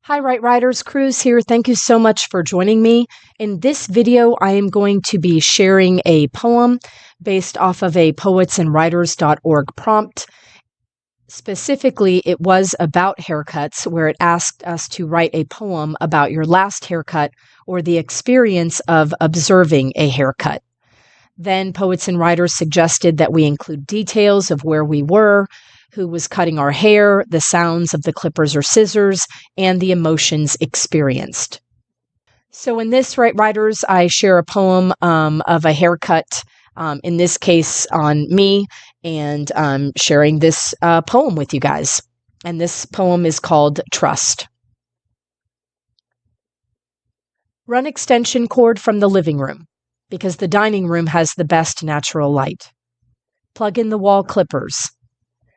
Hi, Right Writers. Cruz here. Thank you so much for joining me. In this video, I am going to be sharing a poem based off of a poetsandwriters.org prompt. Specifically, it was about haircuts, where it asked us to write a poem about your last haircut or the experience of observing a haircut. Then Poets and Writers suggested that we include details of where we were, who was cutting our hair, the sounds of the clippers or scissors, and the emotions experienced. So in this, Right Writers, I share a poem of a haircut, in this case on me, and sharing this poem with you guys. And this poem is called Trust. Run extension cord from the living room, because the dining room has the best natural light. Plug in the wall clippers.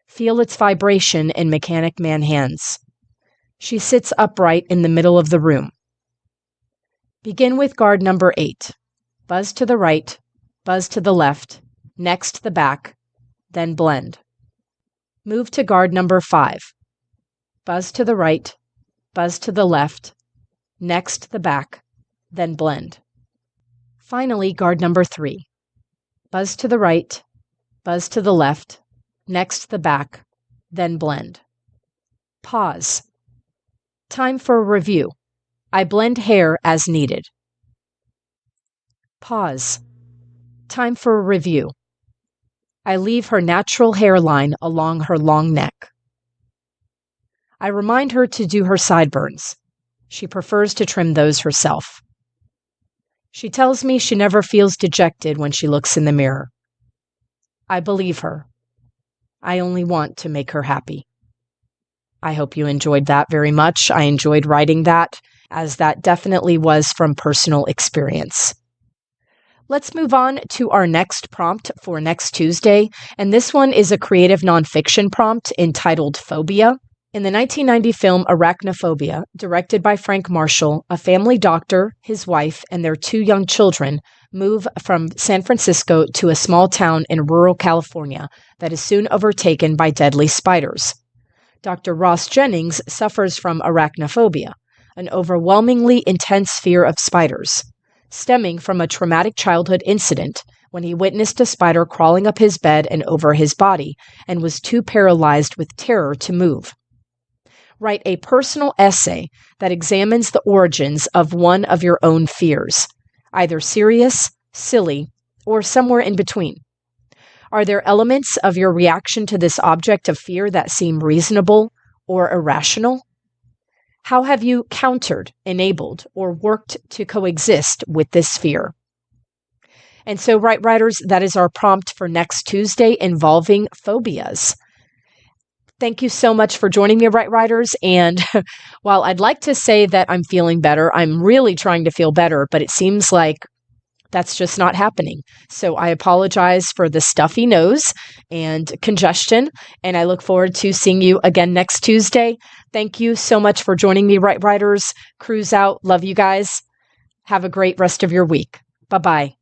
Feel its vibration in mechanic man hands. She sits upright in the middle of the room. Begin with guard number 8. Buzz to the right, buzz to the left, next the back, then blend. Move to guard number 5. Buzz to the right, buzz to the left, next the back, then blend. Finally, guard number 3. Buzz to the right, buzz to the left, next the back, then blend. Pause. Time for a review. I blend hair as needed. Pause. Time for a review. I leave her natural hairline along her long neck. I remind her to do her sideburns. She prefers to trim those herself. She tells me she never feels dejected when she looks in the mirror. I believe her. I only want to make her happy. I hope you enjoyed that very much. I enjoyed writing that, as that definitely was from personal experience. Let's move on to our next prompt for next Tuesday, and this one is a creative nonfiction prompt entitled Phobia. In the 1990 film Arachnophobia, directed by Frank Marshall, a family doctor, his wife, and their 2 young children move from San Francisco to a small town in rural California that is soon overtaken by deadly spiders. Dr. Ross Jennings suffers from arachnophobia, an overwhelmingly intense fear of spiders, stemming from a traumatic childhood incident when he witnessed a spider crawling up his bed and over his body and was too paralyzed with terror to move. Write a personal essay that examines the origins of one of your own fears, either serious, silly, or somewhere in between. Are there elements of your reaction to this object of fear that seem reasonable or irrational? How have you countered, enabled, or worked to coexist with this fear? And so, Right Writers, that is our prompt for next Tuesday involving phobias. Thank you so much for joining me, Right Writers. And while I'd like to say that I'm feeling better, I'm really trying to feel better, but it seems like that's just not happening. So I apologize for the stuffy nose and congestion, and I look forward to seeing you again next Tuesday. Thank you so much for joining me, Right Writers. Cruz out. Love you guys. Have a great rest of your week. Bye-bye.